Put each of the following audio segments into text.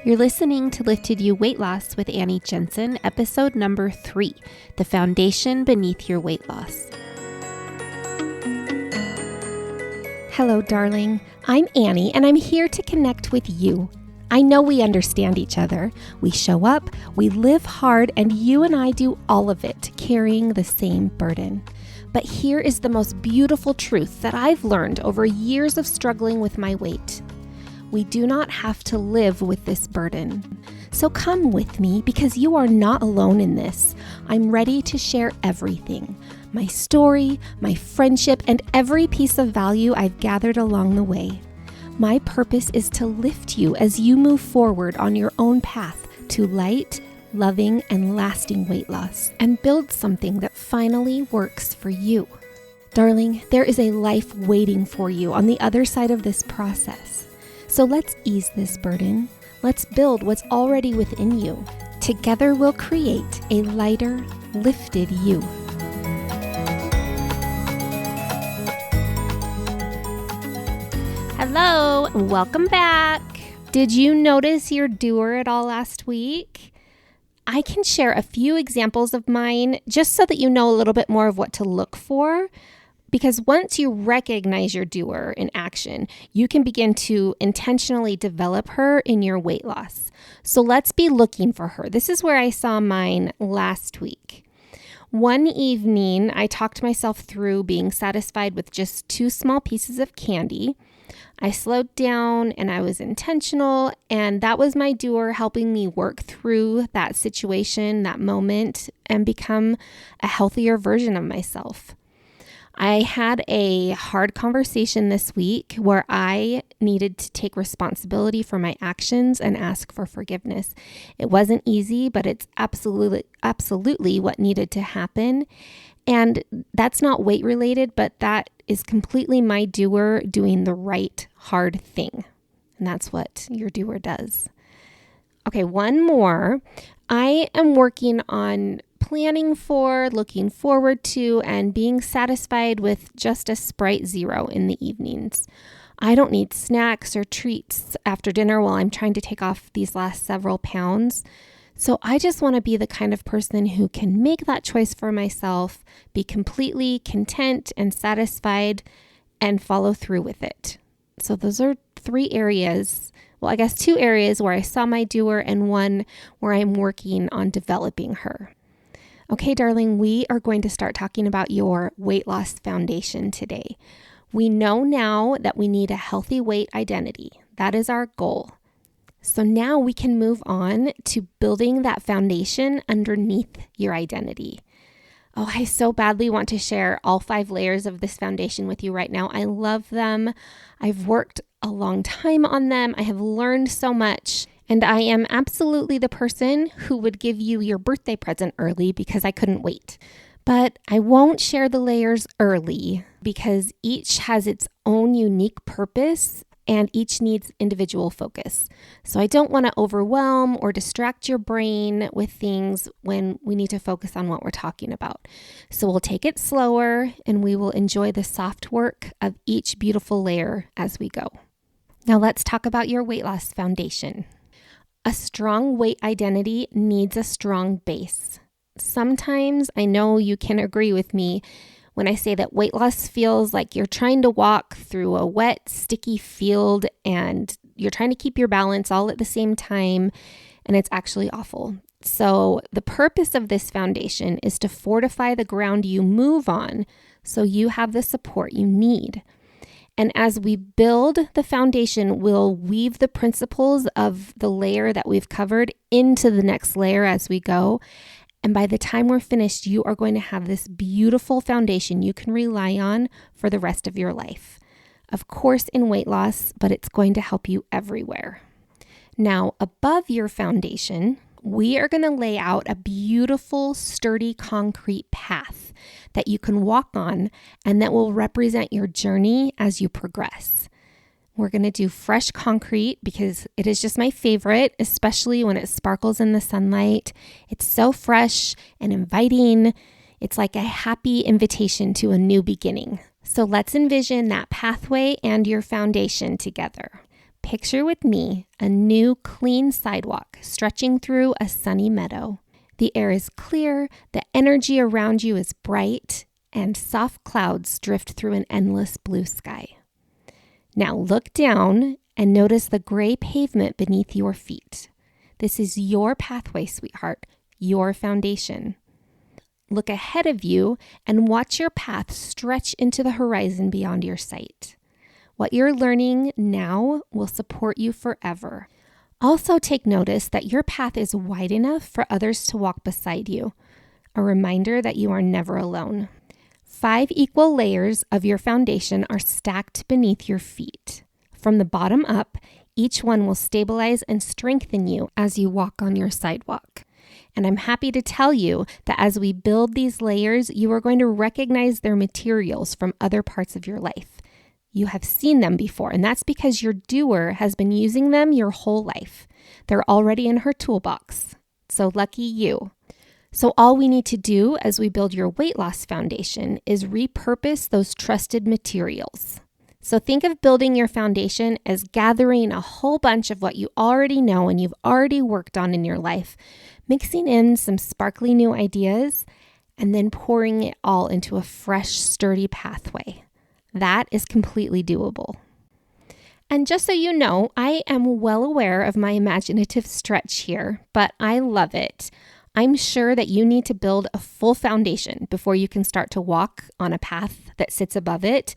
You're listening to Lifted You Weight Loss with Annie Jensen, episode number 3, The Foundation Beneath Your Weight Loss. Hello, darling. I'm Annie, and I'm here to connect with you. I know we understand each other. We show up, we live hard, and you and I do all of it, carrying the same burden. But here is the most beautiful truth that I've learned over years of struggling with my weight. We do not have to live with this burden. So come with me because you are not alone in this. I'm ready to share everything. My story, my friendship, and every piece of value I've gathered along the way. My purpose is to lift you as you move forward on your own path to light, loving, and lasting weight loss and build something that finally works for you. Darling, there is a life waiting for you on the other side of this process. So let's ease this burden. Let's build what's already within you. Together we'll create a lighter, lifted you. Hello, welcome back. Did you notice your DOER at all last week? I can share a few examples of mine just so that you know a little bit more of what to look for. Because once you recognize your DOER in action, you can begin to intentionally develop her in your weight loss. So let's be looking for her. This is where I saw mine last week. One evening, I talked myself through being satisfied with just 2 small pieces of candy. I slowed down and I was intentional, and that was my DOER helping me work through that situation, that moment, and become a healthier version of myself. I had a hard conversation this week where I needed to take responsibility for my actions and ask for forgiveness. It wasn't easy, but it's absolutely what needed to happen. And that's not weight related, but that is completely my DOER doing the right hard thing. And that's what your DOER does. Okay, one more. I am working on planning for, looking forward to, and being satisfied with just a Sprite Zero in the evenings. I don't need snacks or treats after dinner while I'm trying to take off these last several pounds. So I just want to be the kind of person who can make that choice for myself, be completely content and satisfied, and follow through with it. So those are 3 areas. Well, I guess 2 areas where I saw my DOER and 1 where I'm working on developing her. Okay, darling, we are going to start talking about your weight loss foundation today. We know now that we need a healthy weight identity. That is our goal. So now we can move on to building that foundation underneath your identity. Oh, I so badly want to share all 5 layers of this foundation with you right now. I love them. I've worked a long time on them. I have learned so much. And I am absolutely the person who would give you your birthday present early because I couldn't wait. But I won't share the layers early because each has its own unique purpose and each needs individual focus. So I don't want to overwhelm or distract your brain with things when we need to focus on what we're talking about. So we'll take it slower and we will enjoy the soft work of each beautiful layer as we go. Now let's talk about your weight loss foundation. A strong weight identity needs a strong base. Sometimes I know you can agree with me when I say that weight loss feels like you're trying to walk through a wet, sticky field and you're trying to keep your balance all at the same time, and it's actually awful. So the purpose of this foundation is to fortify the ground you move on so you have the support you need. And as we build the foundation, we'll weave the principles of the layer that we've covered into the next layer as we go. And by the time we're finished, you are going to have this beautiful foundation you can rely on for the rest of your life. Of course, in weight loss, but it's going to help you everywhere. Now, above your foundation, we are going to lay out a beautiful, sturdy concrete path that you can walk on and that will represent your journey as you progress. We're going to do fresh concrete because it is just my favorite, especially when it sparkles in the sunlight. It's so fresh and inviting. It's like a happy invitation to a new beginning. So let's envision that pathway and your foundation together. Picture with me a new clean sidewalk stretching through a sunny meadow. The air is clear, the energy around you is bright, and soft clouds drift through an endless blue sky. Now look down and notice the gray pavement beneath your feet. This is your pathway, sweetheart, your foundation. Look ahead of you and watch your path stretch into the horizon beyond your sight. What you're learning now will support you forever. Also take notice that your path is wide enough for others to walk beside you, a reminder that you are never alone. 5 equal layers of your foundation are stacked beneath your feet. From the bottom up, each one will stabilize and strengthen you as you walk on your sidewalk. And I'm happy to tell you that as we build these layers, you are going to recognize their materials from other parts of your life. You have seen them before, and that's because your doer has been using them your whole life. They're already in her toolbox. So lucky you. So all we need to do as we build your weight loss foundation is repurpose those trusted materials. So think of building your foundation as gathering a whole bunch of what you already know and you've already worked on in your life, mixing in some sparkly new ideas, and then pouring it all into a fresh, sturdy pathway. That is completely doable. And just so you know, I am well aware of my imaginative stretch here, but I love it. I'm sure that you need to build a full foundation before you can start to walk on a path that sits above it,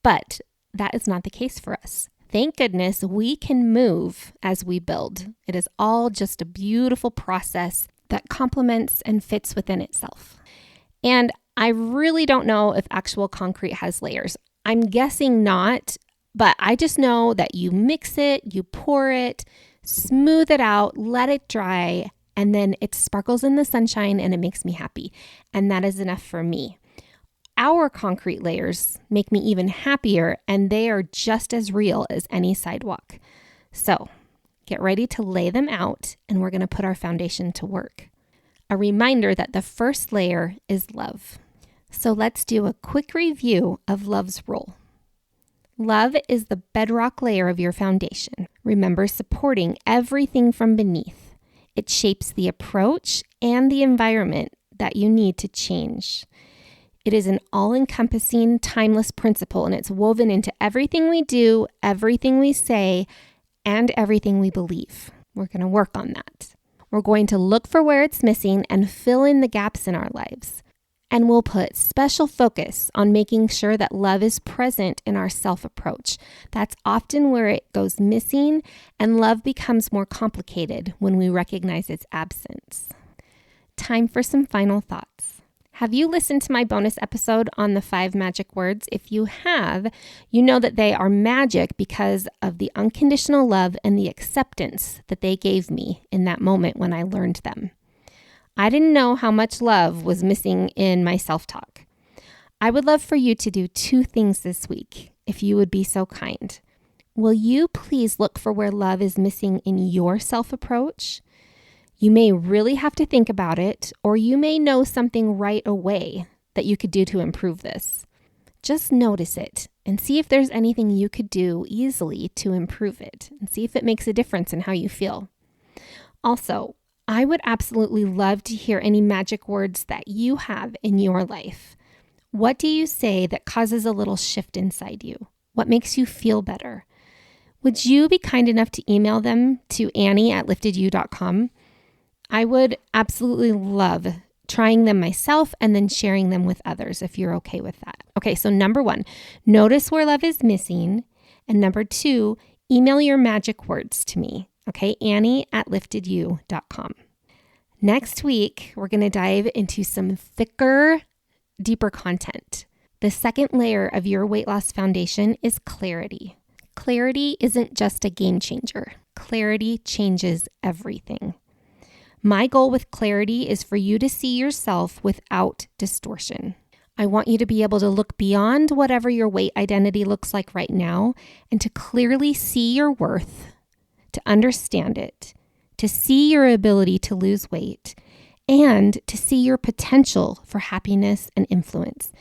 but that is not the case for us. Thank goodness we can move as we build. It is all just a beautiful process that complements and fits within itself. And I really don't know if actual concrete has layers. I'm guessing not, but I just know that you mix it, you pour it, smooth it out, let it dry, and then it sparkles in the sunshine and it makes me happy. And that is enough for me. Our concrete layers make me even happier, and they are just as real as any sidewalk. So get ready to lay them out, and we're going to put our foundation to work. A reminder that the first layer is love. So let's do a quick review of love's role. Love is the bedrock layer of your foundation. Remember, supporting everything from beneath. It shapes the approach and the environment that you need to change. It is an all-encompassing, timeless principle, and it's woven into everything we do, everything we say, and everything we believe. We're going to work on that. We're going to look for where it's missing and fill in the gaps in our lives. And we'll put special focus on making sure that love is present in our self-approach. That's often where it goes missing, and love becomes more complicated when we recognize its absence. Time for some final thoughts. Have you listened to my bonus episode on the 5 magic words? If you have, you know that they are magic because of the unconditional love and the acceptance that they gave me in that moment when I learned them. I didn't know how much love was missing in my self-talk. I would love for you to do 2 things this week, if you would be so kind. Will you please look for where love is missing in your self-approach? You may really have to think about it, or you may know something right away that you could do to improve this. Just notice it and see if there's anything you could do easily to improve it, and see if it makes a difference in how you feel. Also, I would absolutely love to hear any magic words that you have in your life. What do you say that causes a little shift inside you? What makes you feel better? Would you be kind enough to email them to Annie@liftedyou.com? I would absolutely love trying them myself and then sharing them with others if you're okay with that. Okay, so number 1, notice where love is missing. And number 2, email your magic words to me. Okay, Annie@liftedyou.com. Next week, we're going to dive into some thicker, deeper content. The second layer of your weight loss foundation is clarity. Clarity isn't just a game changer. Clarity changes everything. My goal with clarity is for you to see yourself without distortion. I want you to be able to look beyond whatever your weight identity looks like right now and to clearly see your worth, to understand it, to see your ability to lose weight, and to see your potential for happiness and influence.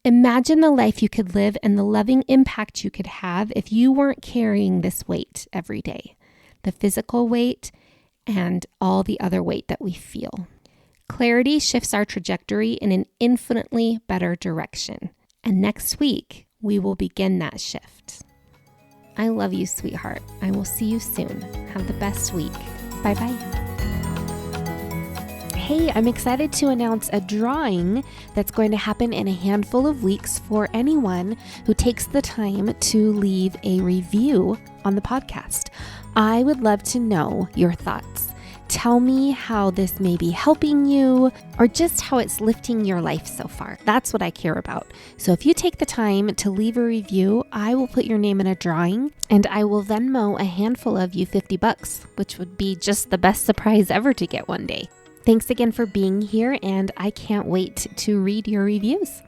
Imagine the life you could live and the loving impact you could have if you weren't carrying this weight every day, the physical weight and all the other weight that we feel. Clarity shifts our trajectory in an infinitely better direction. And next week, we will begin that shift. I love you, sweetheart. I will see you soon. Have the best week. Bye-bye. Hey, I'm excited to announce a drawing that's going to happen in a handful of weeks for anyone who takes the time to leave a review on the podcast. I would love to know your thoughts. Tell me how this may be helping you or just how it's lifting your life so far. That's what I care about. So if you take the time to leave a review, I will put your name in a drawing and I will Venmo a handful of you $50, which would be just the best surprise ever to get one day. Thanks again for being here, and I can't wait to read your reviews.